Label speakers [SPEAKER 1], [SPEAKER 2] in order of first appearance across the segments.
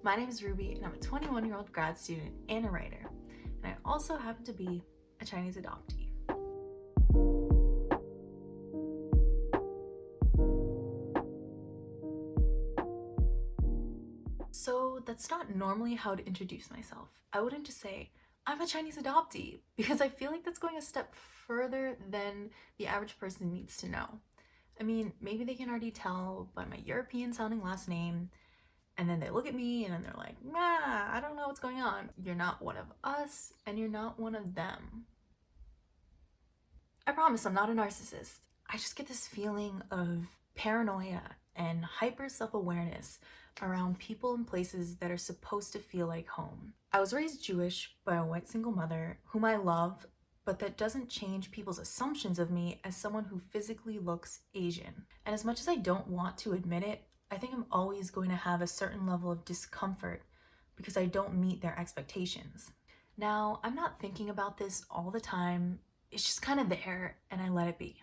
[SPEAKER 1] My name is Ruby, and I'm a 21-year-old grad student and a writer, and I also happen to be a Chinese adoptee. So that's not normally how to introduce myself. I wouldn't just say, I'm a Chinese adoptee, because I feel like that's going a step further than the average person needs to know. I mean, maybe they can already tell by my European sounding last name, and then they look at me and then they're like, nah, I don't know what's going on. You're not one of us, and you're not one of them. I promise I'm not a narcissist. I just get this feeling of paranoia and hyper self-awareness around people and places that are supposed to feel like home. I was raised Jewish by a white single mother whom I love, but that doesn't change people's assumptions of me as someone who physically looks Asian. And as much as I don't want to admit it, I think I'm always going to have a certain level of discomfort because I don't meet their expectations. Now, I'm not thinking about this all the time. It's just kind of there and I let it be.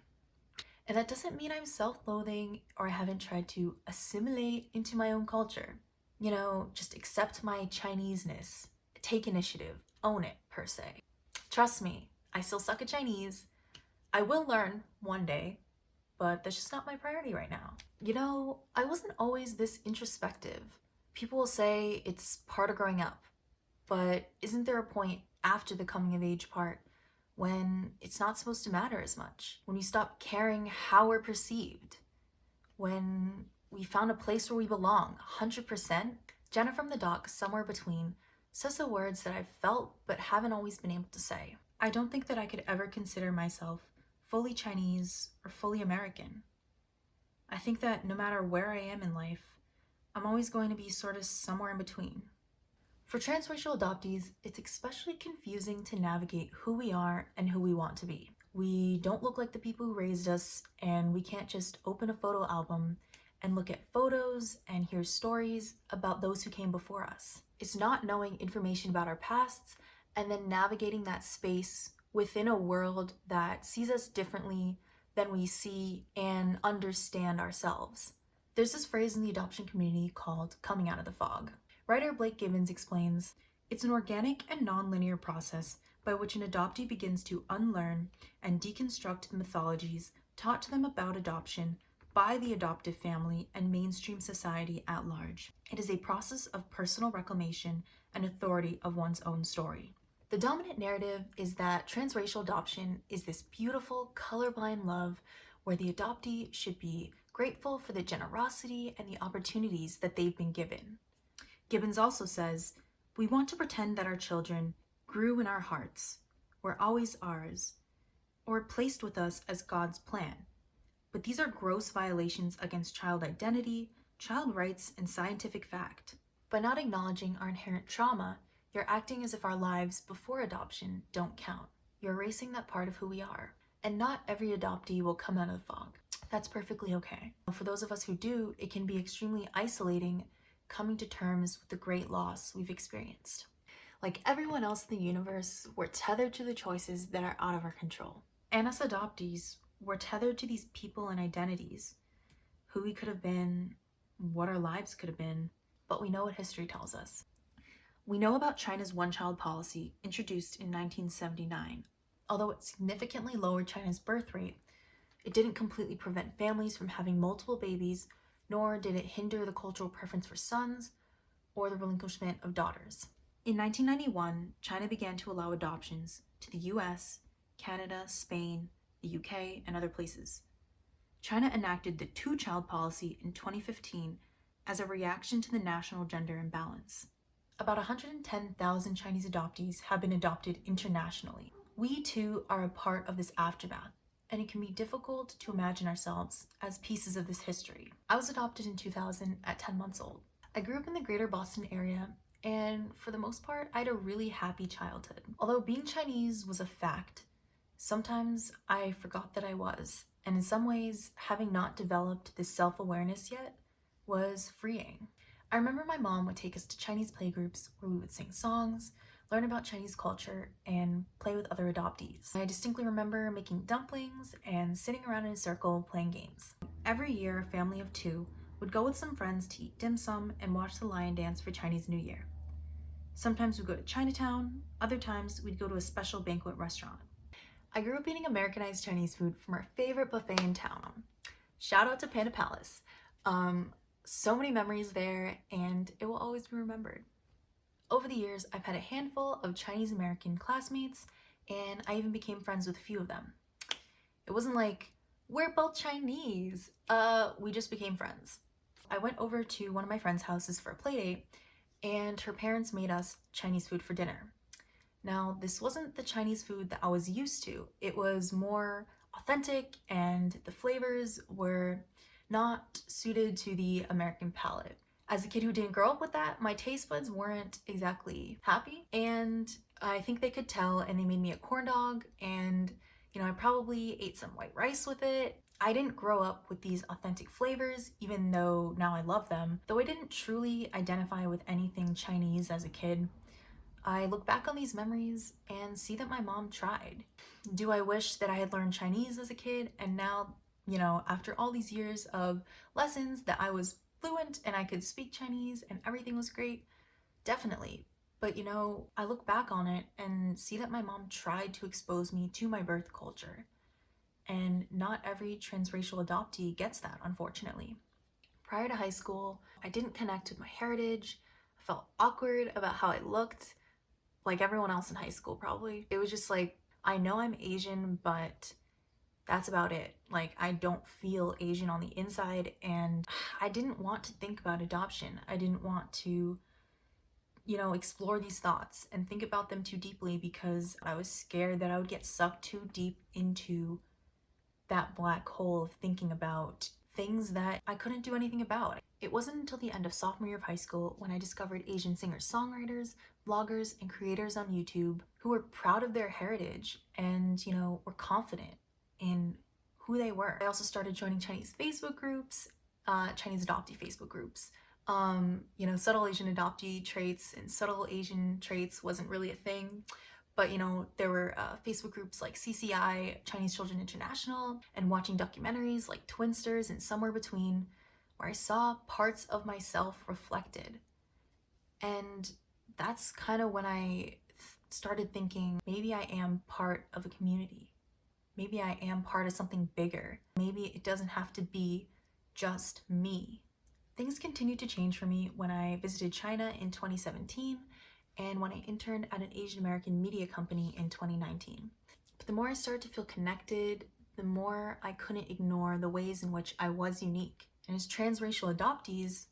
[SPEAKER 1] And that doesn't mean I'm self-loathing or I haven't tried to assimilate into my own culture. You know, just accept my Chineseness, take initiative, own it per se. Trust me, I still suck at Chinese. I will learn one day, but that's just not my priority right now. You know, I wasn't always this introspective. People will say it's part of growing up, but isn't there a point after the coming of age part when it's not supposed to matter as much? When we stop caring how we're perceived? When we found a place where we belong, 100%? Jenna from the doc, somewhere between, says the words that I've felt but haven't always been able to say. I don't think that I could ever consider myself fully Chinese or fully American. I think that no matter where I am in life, I'm always going to be sort of somewhere in between. For transracial adoptees, it's especially confusing to navigate who we are and who we want to be. We don't look like the people who raised us, and we can't just open a photo album and look at photos and hear stories about those who came before us. It's not knowing information about our pasts and then navigating that space within a world that sees us differently than we see and understand ourselves. There's this phrase in the adoption community called coming out of the fog. Writer Blake Gibbons explains, it's an organic and non-linear process by which an adoptee begins to unlearn and deconstruct the mythologies taught to them about adoption by the adoptive family and mainstream society at large. It is a process of personal reclamation and authority of one's own story. The dominant narrative is that transracial adoption is this beautiful, colorblind love where the adoptee should be grateful for the generosity and the opportunities that they've been given. Gibbons also says, we want to pretend that our children grew in our hearts, were always ours, or placed with us as God's plan. But these are gross violations against child identity, child rights, and scientific fact. By not acknowledging our inherent trauma, you're acting as if our lives before adoption don't count. You're erasing that part of who we are. And not every adoptee will come out of the fog. That's perfectly okay. For those of us who do, it can be extremely isolating coming to terms with the great loss we've experienced. Like everyone else in the universe, we're tethered to the choices that are out of our control. And as adoptees, we're tethered to these people and identities, who we could have been, what our lives could have been, but we know what history tells us. We know about China's one-child policy introduced in 1979. Although it significantly lowered China's birth rate, it didn't completely prevent families from having multiple babies, nor did it hinder the cultural preference for sons or the relinquishment of daughters. In 1991, China began to allow adoptions to the US, Canada, Spain, the UK, and other places. China enacted the two-child policy in 2015 as a reaction to the national gender imbalance. About 110,000 Chinese adoptees have been adopted internationally. We too are a part of this aftermath, and it can be difficult to imagine ourselves as pieces of this history. I was adopted in 2000 at 10 months old. I grew up in the greater Boston area, and for the most part, I had a really happy childhood. Although being Chinese was a fact, sometimes I forgot that I was, and in some ways, having not developed this self-awareness yet was freeing. I remember my mom would take us to Chinese playgroups where we would sing songs, learn about Chinese culture, and play with other adoptees. I distinctly remember making dumplings and sitting around in a circle playing games. Every year, a family of two Would go with some friends to eat dim sum and watch the lion dance for Chinese New Year. Sometimes we'd go to Chinatown, other times we'd go to a special banquet restaurant. I grew up eating Americanized Chinese food from our favorite buffet in town. Shout out to Panda Palace. So many memories there, and it will always be remembered. Over the years, I've had a handful of Chinese American classmates, and I even became friends with a few of them. It wasn't like, we're both Chinese. We just became friends. I went over to one of my friend's houses for a play date, and her parents made us Chinese food for dinner. Now, this wasn't the Chinese food that I was used to. It was more authentic, and the flavors were not suited to the American palate. As a kid who didn't grow up with that, my taste buds weren't exactly happy, and I think they could tell, and they made me a corn dog, and I probably ate some white rice with it. I didn't grow up with these authentic flavors, even though now I love them. Though I didn't truly identify with anything Chinese as a kid, I look back on these memories and see that my mom tried. Do I wish that I had learned Chinese as a kid and now, after all these years of lessons, that I was fluent and I could speak Chinese and everything was great? Definitely. But I look back on it and see that my mom tried to expose me to my birth culture. And not every transracial adoptee gets that, unfortunately. Prior to high school, I didn't connect with my heritage. I felt awkward about how I looked, like everyone else in high school probably. It was just like, I know I'm Asian, but that's about it. Like, I don't feel Asian on the inside, and I didn't want to think about adoption. I didn't want to explore these thoughts and think about them too deeply because I was scared that I would get sucked too deep into that black hole of thinking about things that I couldn't do anything about. It wasn't until the end of sophomore year of high school when I discovered Asian singer-songwriters, vloggers, and creators on YouTube who were proud of their heritage and, were confident in who they were. I also started joining Chinese Facebook groups, Chinese adoptee Facebook groups. Subtle Asian adoptee traits and subtle Asian traits wasn't really a thing. But there were Facebook groups like CCI, Chinese Children International, and watching documentaries like Twinsters and Somewhere Between, where I saw parts of myself reflected. And that's kind of when I started thinking, maybe I am part of a community. Maybe I am part of something bigger. Maybe it doesn't have to be just me. Things continued to change for me when I visited China in 2017 and when I interned at an Asian American media company in 2019. But the more I started to feel connected, the more I couldn't ignore the ways in which I was unique. And as transracial adoptees,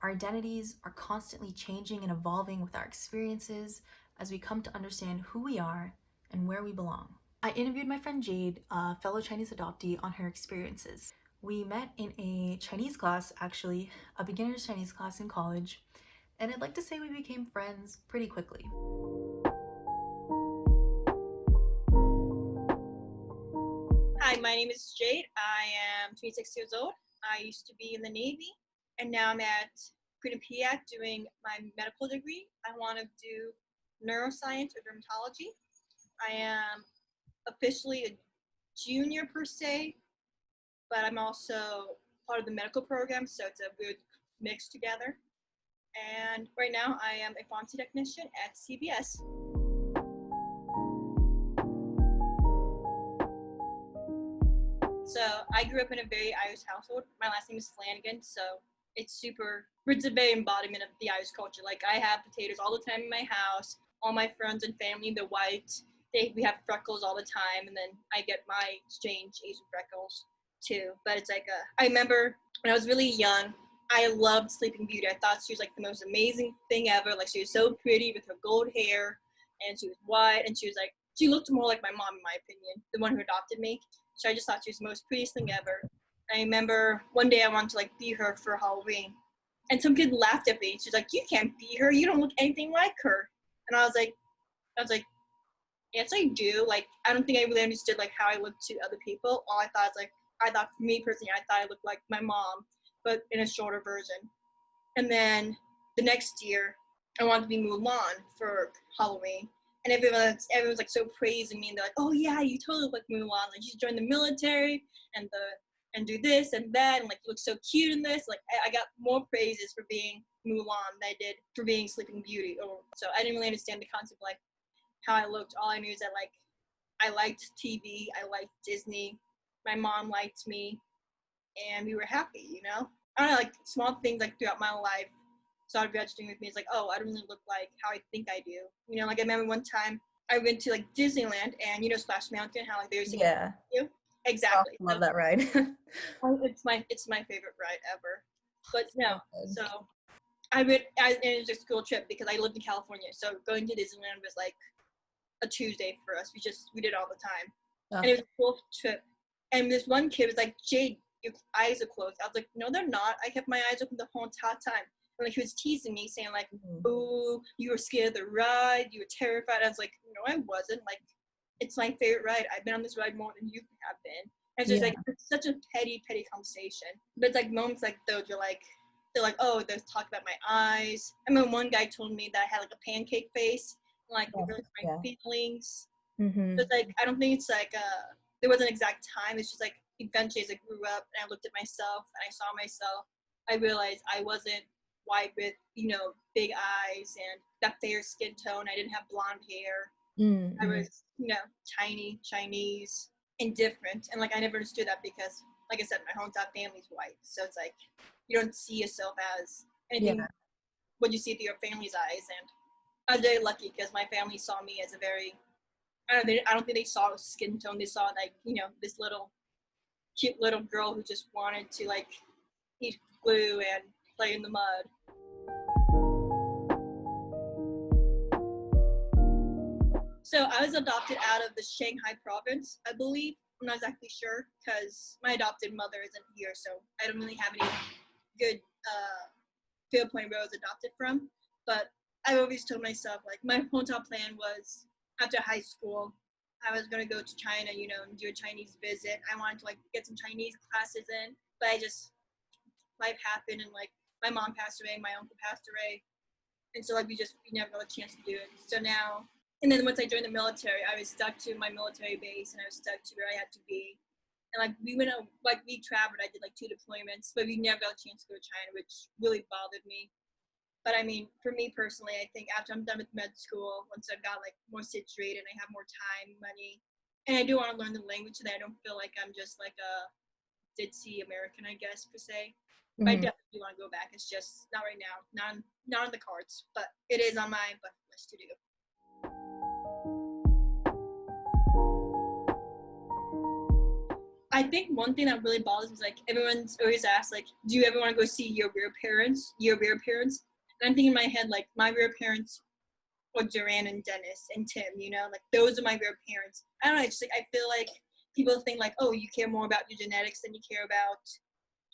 [SPEAKER 1] our identities are constantly changing and evolving with our experiences as we come to understand who we are and where we belong. I interviewed my friend Jade, a fellow Chinese adoptee, on her experiences. We met in a Chinese class, actually, a beginner's Chinese class in college, and I'd like to say we became friends pretty quickly.
[SPEAKER 2] Hi, my name is Jade. I am 26 years old. I used to be in the Navy, and now I'm at Quinnipiac doing my medical degree. I want to do neuroscience or dermatology. I am officially a junior per se, but I'm also part of the medical program, so it's a weird mix together. And right now I am a pharmacy technician at CVS. So I grew up in a very Irish household. My last name is Flanagan, so it's a very embodiment of the Irish culture. Like, I have potatoes all the time in my house. All my friends and family, they're white. We have freckles all the time, and then I get my strange Asian freckles too. But it's like, I remember when I was really young, I loved Sleeping Beauty. I thought she was like the most amazing thing ever. Like, she was so pretty with her gold hair, and she was white, and she looked more like my mom, in my opinion, the one who adopted me. So I just thought she was the most prettiest thing ever. I remember one day I wanted to be her for Halloween, and some kid laughed at me. She's like, "You can't be her. You don't look anything like her." And I was like, yes, I do. Like, I don't think I really understood how I looked to other people. All I thought is I thought for me personally, I thought I looked like my mom, but in a shorter version. And then the next year, I wanted to be Mulan for Halloween. And everyone's so praising me, and they're like, "Oh yeah, you totally look like Mulan. Like, you should join the military and and do this and that, and like you look so cute in this. Like I got more praises for being Mulan than I did for being Sleeping Beauty. Or so I didn't really understand the concept of like how I looked. All I knew is that like I liked TV, I liked Disney, my mom liked me, and we were happy, you know? I don't know, like small things like throughout my life started registering with me. It's like, oh, I don't really look like how I think I do. You know, like I remember one time I went to like Disneyland and you know Splash Mountain, how like they were singing you? Exactly.
[SPEAKER 3] Love
[SPEAKER 2] So,
[SPEAKER 3] that ride.
[SPEAKER 2] it's my favorite ride ever. But no,
[SPEAKER 3] good.
[SPEAKER 2] so I went and it was a school trip because I lived in California. So going to Disneyland was like a Tuesday for us. We did it all the time.
[SPEAKER 3] Oh.
[SPEAKER 2] And it was a cool trip. And this one kid was like, Jade, your eyes are closed. I was like, no, they're not. I kept my eyes open the whole entire time. And like he was teasing me, saying like, "Oh, you were scared of the ride. You were terrified." I was like, "No, I wasn't. Like, it's my favorite ride. I've been on this ride more than you have been." And it's just like it's such a petty conversation. But it's like moments like those, you're like, they're like, "Oh, they're talking about my eyes." I mean, one guy told me that I had like a pancake face, like it really hurt my feelings. But like, I don't think it's like there was an exact time. It's just like eventually as I grew up and I looked at myself and I saw myself, I realized I wasn't white with, you know, big eyes and that fair skin tone. I didn't have blonde hair. I was, you know, tiny, Chinese, and different. And like I never understood that because, like I said, my whole entire family's white. So it's like you don't see yourself as anything what you see through your family's eyes. And I was very lucky because my family saw me as a very I don't think they saw skin tone. They saw like, you know, this little cute little girl who just wanted to like eat glue and play in the mud. So I was adopted out of the Shanghai province, I believe. I'm not exactly sure because my adopted mother isn't here, so I don't really have any good field point where I was adopted from. But I always told myself like my hometown plan was after high school, I was gonna go to China, you know, and do a Chinese visit. I wanted to like get some Chinese classes in, but life happened and like my mom passed away, my uncle passed away, and so like we never got a chance to do it. So now, and then once I joined the military, I was stuck to my military base and I was stuck to where I had to be. And like we went out, like we traveled. I did like 2 deployments, but we never got a chance to go to China, which really bothered me. But I mean, for me personally, I think after I'm done with med school, once I've got like more situated, I have more time, money, and I do want to learn the language so that I don't feel like I'm just like a ditzy American, I guess, per se. But I definitely want to go back. It's just not right now, not on the cards, but it is on my bucket list to do. I think one thing that really bothers me is like everyone's always asked like, do you ever want to go see your real parents? And I'm thinking in my head like my real parents were Duran and Dennis and Tim, you know, like those are my real parents. I don't know, it's like I feel like people think like, oh, you care more about your genetics than you care about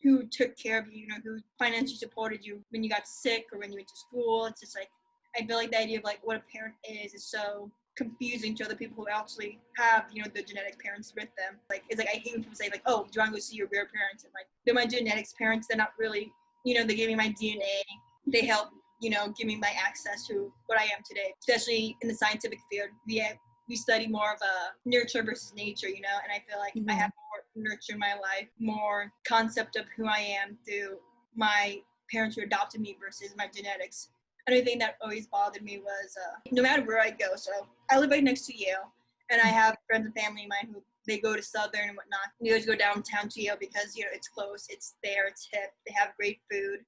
[SPEAKER 2] who took care of you, you know, who financially supported you when you got sick or when you went to school. It's just like I feel like the idea of like what a parent is so confusing to other people who actually have, you know, the genetic parents with them. Like it's like I hate when people say like, oh, do you want to go see your real parents? And like they're my genetics parents. They're not really, you know, they gave me my DNA. They help, you know, give me my access to what I am today. Especially in the scientific field, we study more of a nurture versus nature, you know, and I feel like I have more nurture in my life, more concept of who I am through my parents who adopted me versus my genetics. Another thing that always bothered me was no matter where I go, so I live right next to Yale, and I have friends and family of mine who they go to Southern and whatnot. We always go downtown to Yale because, you know, it's close, it's there, it's hip, they have great food.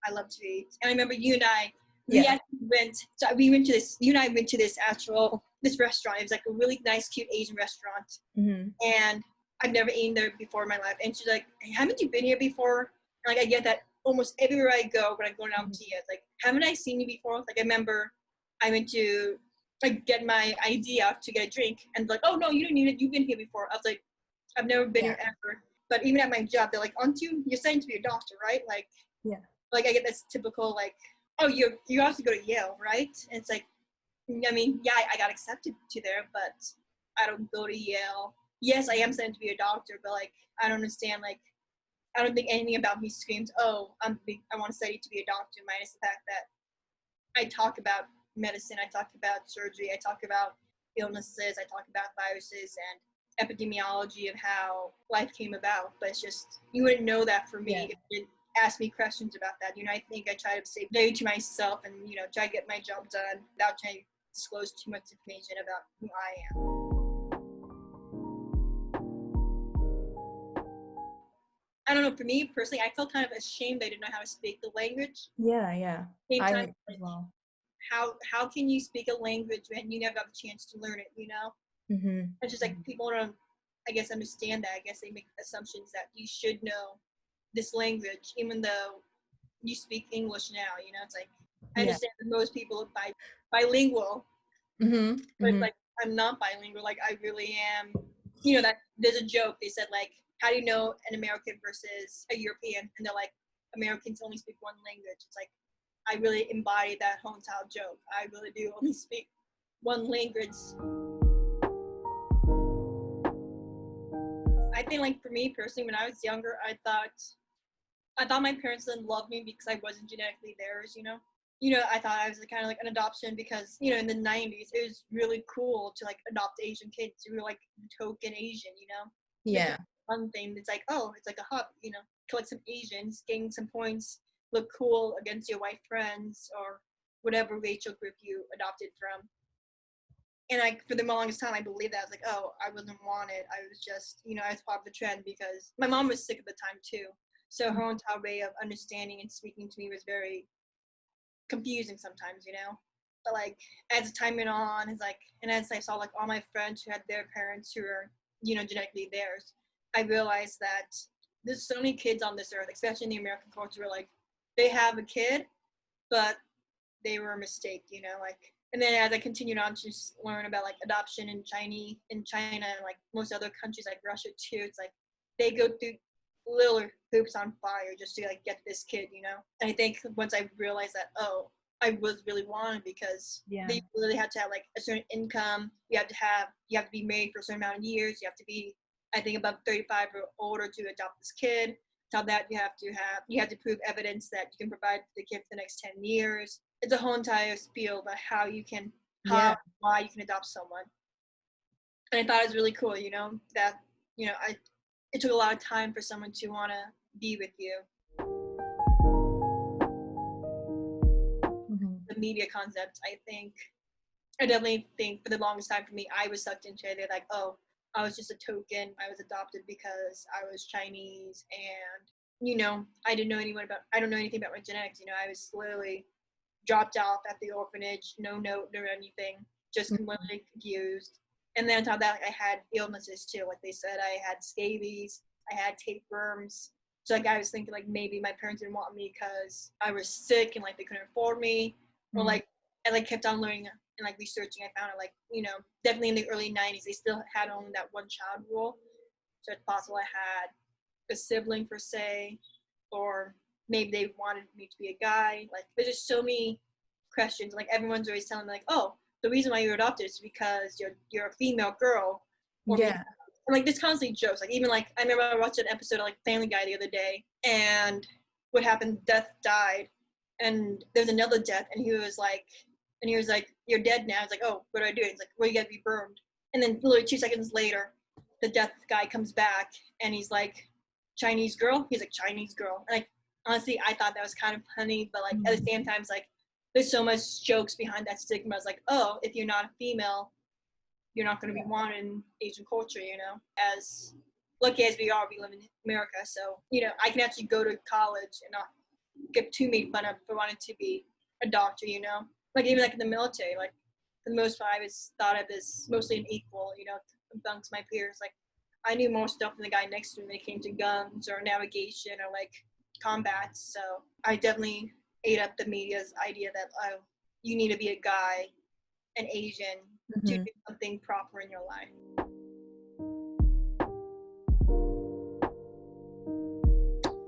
[SPEAKER 2] I love to eat. And I remember you and I, you and I went to this restaurant. It was like a really nice, cute Asian restaurant. And I've never eaten there before in my life. And she's like, hey, haven't you been here before? And like I get that almost everywhere I go when I go down to Yale. It's like, haven't I seen you before? Like I remember I went to like get my ID out to get a drink and like, oh no, you didn't need it. You've been here before. I was like, I've never been here ever. But even at my job, they're like, aren't you? You're saying to be a doctor, right? Like, like I get this typical like, oh, you have to go to Yale, right? And it's like, I mean, yeah, I got accepted to there, but I don't go to Yale. Yes, I am studying to be a doctor, but like I don't understand. Like I don't think anything about me screams, oh, I want to study to be a doctor. Minus the fact that I talk about medicine, I talk about surgery, I talk about illnesses, I talk about viruses, and epidemiology of how life came about, but it's just, you wouldn't know that for me
[SPEAKER 1] Yeah.
[SPEAKER 2] if you didn't ask me questions about that. I think I try to stay very to myself and, try to get my job done without trying to disclose too much information about who I am. I don't know, for me personally, I felt kind of ashamed I didn't know how to speak the language.
[SPEAKER 1] Yeah, yeah.
[SPEAKER 2] Same
[SPEAKER 1] I
[SPEAKER 2] time,
[SPEAKER 1] as well.
[SPEAKER 2] how can you speak a language when you never got the chance to learn it?
[SPEAKER 1] Mhm.
[SPEAKER 2] It's just like people don't, I guess, understand that. I guess they make assumptions that you should know this language, even though you speak English now. It's like I
[SPEAKER 1] Yeah.
[SPEAKER 2] understand that most people are bilingual,
[SPEAKER 1] Mhm.
[SPEAKER 2] but it's
[SPEAKER 1] Mhm.
[SPEAKER 2] like I'm not bilingual. Like I really am. That there's a joke. They said like, how do you know an American versus a European? And they're like, Americans only speak one language. It's like I really embody that hometown joke. I really do only speak one language. I think like for me personally, when I was younger, I thought my parents didn't love me because I wasn't genetically theirs. I thought I was kind of like an adoption because in the 90s it was really cool to like adopt Asian kids. We were like token Asian. It's
[SPEAKER 1] Yeah.
[SPEAKER 2] like a fun thing. It's like, oh, it's like a hub. Collect some Asians, gain some points, look cool against your white friends or whatever racial group you adopted from. And like for the longest time, I believed that. I was like, oh, I wasn't wanted. I was just, I was part of the trend because my mom was sick at the time too. So her entire way of understanding and speaking to me was very confusing sometimes. But like as time went on, it's like, and as I saw like all my friends who had their parents who were, genetically theirs, I realized that there's so many kids on this earth, especially in the American culture, where like they have a kid, but they were a mistake. Like, and then as I continued on to learn about like adoption in China and like most other countries like Russia too, it's like they go through little hoops on fire just to like get this kid. And I think once I realized that, oh, I was really wanted because
[SPEAKER 1] Yeah.
[SPEAKER 2] they really had to have like a certain income. You have to be married for a certain amount of years. You have to be, I think, about 35 or older to adopt this kid. Tell that you have to prove evidence that you can provide the kid for the next 10 years. It's a whole entire spiel about
[SPEAKER 1] Yeah.
[SPEAKER 2] why you can adopt someone. And I thought it was really cool, that I it took a lot of time for someone to want to be with you.
[SPEAKER 1] Mhm.
[SPEAKER 2] The media concept, I definitely think for the longest time for me, I was sucked into it. They're like, oh, I was just a token. I was adopted because I was Chinese, and I don't know anything about my genetics. I was literally dropped off at the orphanage, no note, no anything, just
[SPEAKER 1] Mhm.
[SPEAKER 2] completely confused. And then on top of that, like, I had illnesses too. Like they said, I had scabies, I had tapeworms. So like I was thinking like maybe my parents didn't want me because I was sick and like they couldn't afford me, or
[SPEAKER 1] Mhm.
[SPEAKER 2] like I like kept on learning and like researching. I found it like definitely in the early '90s they still had only that one child rule. So it's possible I had a sibling per se, or maybe they wanted me to be a guy. Like there's just so many questions. Like everyone's always telling me like, oh, the reason why you're adopted is because you're a female girl, or because,
[SPEAKER 1] Yeah.
[SPEAKER 2] and like this constantly jokes. Like even like I remember I watched an episode of like Family Guy the other day, and what happened? Death died, and there's another death, and he was like, you're dead now. It's like, oh, what do I do? It's like, well, you got to be burned. And then literally 2 seconds later, the death guy comes back, and he's like, Chinese girl? He's like, Chinese girl. And like, honestly, I thought that was kind of funny, but like at the same time, it's like, there's so much jokes behind that stigma. It's like, oh, if you're not a female, you're not going to be wanted in Asian culture. As lucky as we are, we live in America. So, I can actually go to college and not get too made fun of for wanting to be a doctor. Like, even like in the military, like, for the most part, I was thought of as mostly an equal, amongst my peers. Like, I knew more stuff than the guy next to me when it came to guns or navigation or like combat. So I definitely ate up the media's idea that, oh, you need to be a guy, an Asian, to
[SPEAKER 1] Mhm.
[SPEAKER 2] do something proper in your life.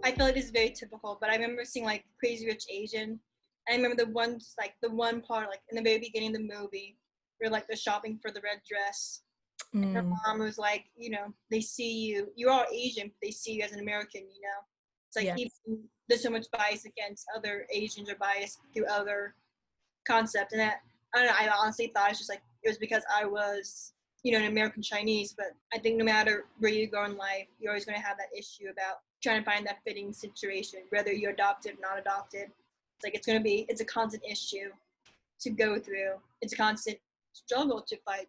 [SPEAKER 2] I feel like this is very typical, but I remember seeing like Crazy Rich Asian. I remember the one part like in the very beginning of the movie where like they're shopping for the red dress. And her
[SPEAKER 1] Mm.
[SPEAKER 2] mom was like, they see you are Asian, but they see you as an American. It's like even
[SPEAKER 1] Yes.
[SPEAKER 2] there's so much bias against other Asians or bias through other concepts. And that, I don't know, I honestly thought it's just like, it was because I was an American Chinese, but I think no matter where you go in life, you're always going to have that issue about trying to find that fitting situation, whether you're adopted, not adopted. It's like it's a constant issue to go through. It's a constant struggle to fight.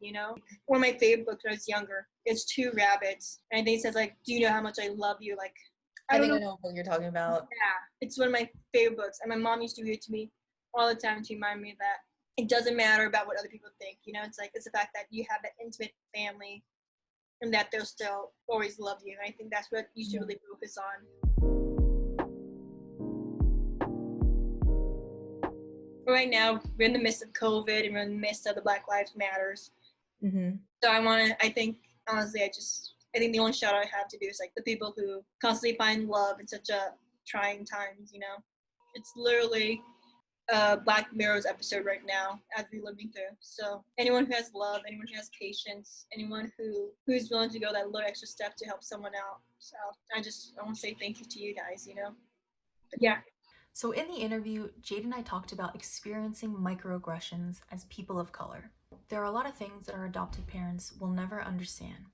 [SPEAKER 2] One of my favorite books when I was younger is Two Rabbits. And I think it says, like, do you know how much I love you? Like, I
[SPEAKER 3] I
[SPEAKER 2] don't
[SPEAKER 3] think
[SPEAKER 2] know.
[SPEAKER 3] I know what you're talking about.
[SPEAKER 2] Yeah, it's one of my favorite books. And my mom used to read it to me all the time to remind me that it doesn't matter about what other people think. It's like, it's the fact that you have that intimate family and that they'll still always love you. And I think that's what you should really focus on. Right now, we're in the midst of COVID and we're in the midst of the Black Lives Matters.
[SPEAKER 3] Mm-hmm.
[SPEAKER 2] So I think, honestly, I think the only shout out I have to do is like the people who constantly find love in such a trying times. It's literally Black Mirror's episode right now as we're living through. So anyone who has love, anyone who has patience, anyone who's willing to go that little extra step to help someone out. So I want to say thank you to you guys. But yeah.
[SPEAKER 1] So in the interview, Jade and I talked about experiencing microaggressions as people of color. There are a lot of things that our adopted parents will never understand.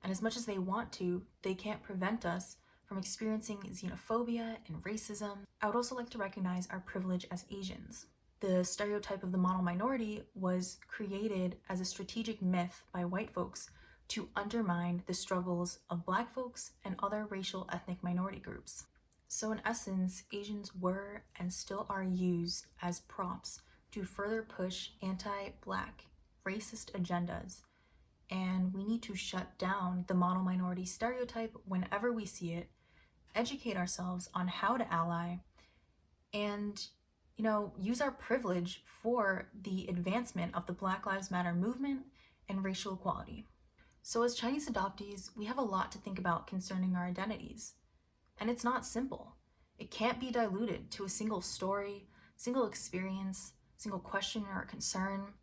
[SPEAKER 1] And as much as they want to, they can't prevent us from experiencing xenophobia and racism. I would also like to recognize our privilege as Asians. The stereotype of the model minority was created as a strategic myth by white folks to undermine the struggles of Black folks and other racial ethnic minority groups. So in essence, Asians were and still are used as props to further push anti-Black racist agendas. And we need to shut down the model minority stereotype whenever we see it, educate ourselves on how to ally, and use our privilege for the advancement of the Black Lives Matter movement and racial equality. So as Chinese adoptees, we have a lot to think about concerning our identities. And it's not simple. It can't be diluted to a single story, single experience, single question or concern,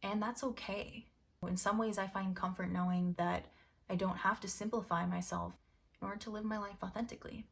[SPEAKER 1] and that's okay. In some ways, I find comfort knowing that I don't have to simplify myself in order to live my life authentically.